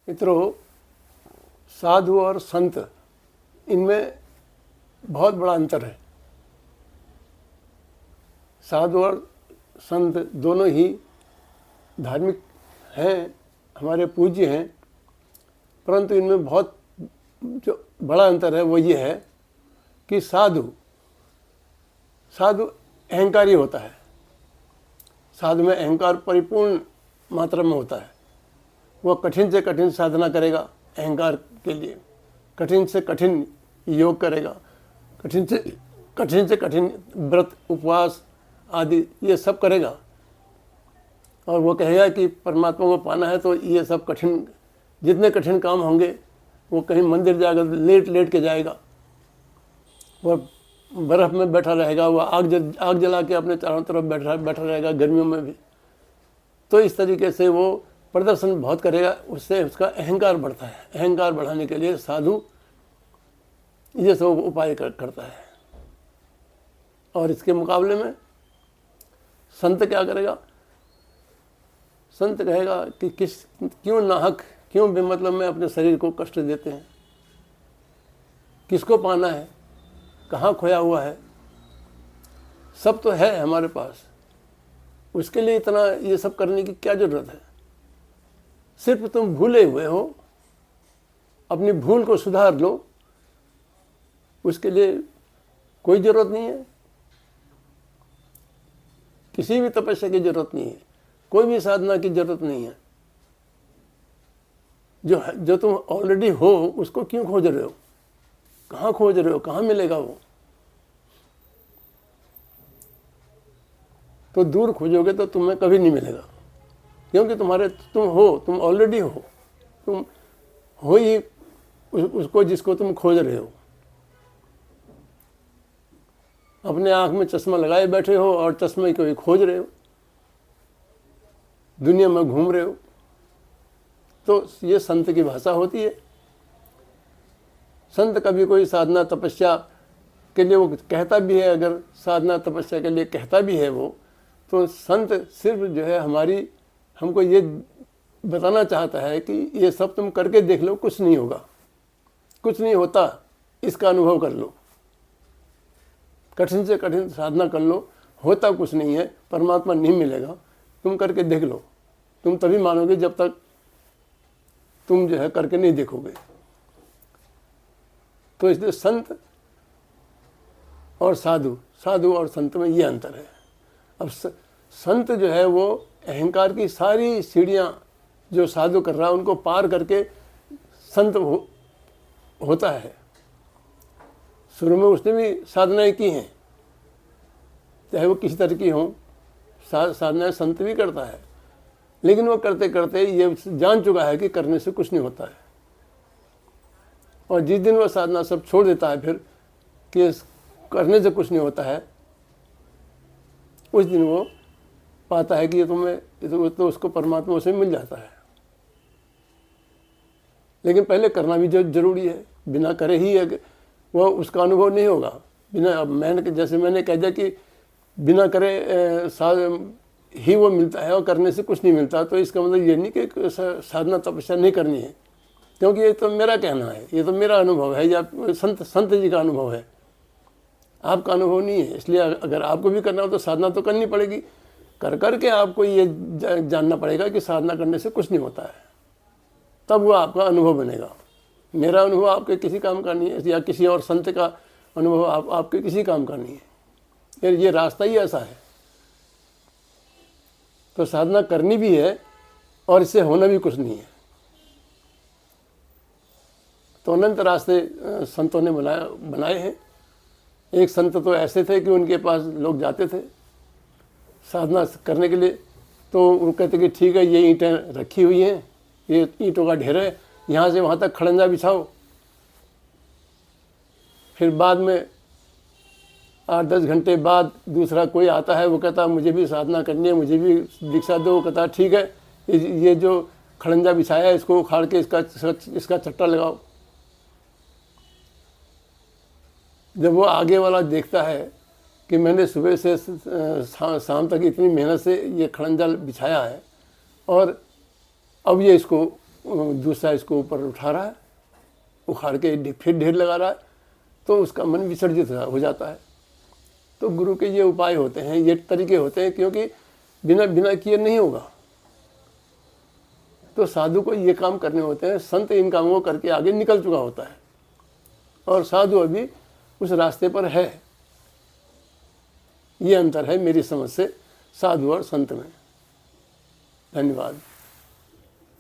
मित्रों, साधु और संत इनमें बहुत बड़ा अंतर है। साधु और संत दोनों ही धार्मिक हैं, हमारे पूज्य हैं, परंतु इनमें बहुत जो बड़ा अंतर है वो ये है कि साधु अहंकारी होता है। साधु में अहंकार परिपूर्ण मात्रा में होता है। वह कठिन से कठिन साधना करेगा अहंकार के लिए, कठिन से कठिन योग करेगा, कठिन से कठिन व्रत उपवास आदि ये सब करेगा, और वो कहेगा कि परमात्मा को पाना है तो ये सब कठिन, जितने कठिन काम होंगे वो कहीं मंदिर जाकर लेट के जाएगा, वह बर्फ़ में बैठा रहेगा, वह आग जला के अपने चारों तरफ बैठा रहेगा गर्मियों में भी। तो इस तरीके से वो प्रदर्शन बहुत करेगा, उससे उसका अहंकार बढ़ता है। अहंकार बढ़ाने के लिए साधु ये सब उपाय करता है। और इसके मुकाबले में संत क्या करेगा? संत कहेगा कि क्यों नाहक, क्यों बेमतलब में अपने शरीर को कष्ट देते हैं, किसको पाना है, कहाँ खोया हुआ है, सब तो है हमारे पास, उसके लिए इतना ये सब करने की क्या ज़रूरत है? सिर्फ तुम भूले हुए हो, अपनी भूल को सुधार लो, उसके लिए कोई ज़रूरत नहीं है, किसी भी तपस्या की ज़रूरत नहीं है, कोई भी साधना की ज़रूरत नहीं है। जो तुम ऑलरेडी हो उसको क्यों खोज रहे हो? कहाँ खोज रहे हो? कहाँ मिलेगा वो? तो दूर खोजोगे तो तुम्हें कभी नहीं मिलेगा, क्योंकि तुम ऑलरेडी हो, तुम हो ही उसको जिसको तुम खोज रहे हो। अपने आँख में चश्मा लगाए बैठे हो और चश्मे को ही खोज रहे हो, दुनिया में घूम रहे हो। तो ये संत की भाषा होती है। संत कभी कोई साधना तपस्या के लिए वो कहता भी है, अगर साधना तपस्या के लिए कहता भी है वो, तो संत सिर्फ जो है हमको ये बताना चाहता है कि ये सब तुम करके देख लो, कुछ नहीं होगा, कुछ नहीं होता, इसका अनुभव कर लो, कठिन से कठिन साधना कर लो, होता कुछ नहीं है, परमात्मा नहीं मिलेगा, तुम करके देख लो। तुम तभी मानोगे जब तक तुम जो है करके नहीं देखोगे। तो इसलिए संत और साधु और संत में ये अंतर है। अब संत जो है वो अहंकार की सारी सीढ़ियाँ जो साधु कर रहा है उनको पार करके संत होता है। शुरू में उसने भी साधनाएं की हैं, चाहे वो किसी तरह की हों, साधनाएं संत भी करता है, लेकिन वो करते करते ये जान चुका है कि करने से कुछ नहीं होता है। और जिस दिन वो साधना सब छोड़ देता है फिर कि करने से कुछ नहीं होता है, उस दिन वो पाता है कि ये तो उसको परमात्मा से मिल जाता है। लेकिन पहले करना भी जरूरी है, बिना करे ही वो उसका अनुभव नहीं होगा। जैसे मैंने कह दिया कि बिना करे ही वो मिलता है और करने से कुछ नहीं मिलता, तो इसका मतलब ये नहीं कि साधना तपस्या नहीं करनी है, क्योंकि ये तो मेरा कहना है, ये तो मेरा अनुभव है, या संत जी का अनुभव है, आपका अनुभव नहीं है। इसलिए अगर आपको भी करना हो तो साधना तो करनी पड़ेगी। करके आपको ये जानना पड़ेगा कि साधना करने से कुछ नहीं होता है, तब वो आपका अनुभव बनेगा। मेरा अनुभव आपके किसी काम का नहीं है, या किसी और संत का अनुभव आपके किसी काम का नहीं है। ये रास्ता ही ऐसा है। तो साधना करनी भी है और इससे होना भी कुछ नहीं है। तो अनंत रास्ते संतों ने बनाए हैं। एक संत तो ऐसे थे कि उनके पास लोग जाते थे साधना करने के लिए, तो वो कहते कि ठीक है, ये ईंटें रखी हुई हैं, ये ईंटों का ढेर है, यहाँ से वहाँ तक खड़ंजा बिछाओ। फिर बाद में 8-10 घंटे बाद दूसरा कोई आता है, वो कहता मुझे भी साधना करनी है, मुझे भी दीक्षा दो। कहता ठीक है, ये जो खड़ंजा बिछाया है इसको उखाड़ के इसका चट्टा लगाओ। जब वो आगे वाला देखता है कि मैंने सुबह से शाम तक इतनी मेहनत से ये खड़ंजा बिछाया है और अब ये इसको दूसरा इसको ऊपर उठा रहा है, उखाड़ के फिर ढेर लगा रहा है, तो उसका मन विसर्जित हो जाता है। तो गुरु के ये उपाय होते हैं, ये तरीके होते हैं, क्योंकि बिना बिना किए नहीं होगा। तो साधु को ये काम करने होते हैं, संत इन कामों को करके आगे निकल चुका होता है और साधु अभी उस रास्ते पर है। ये अंतर है मेरी समझ से साधु और संत में। धन्यवाद।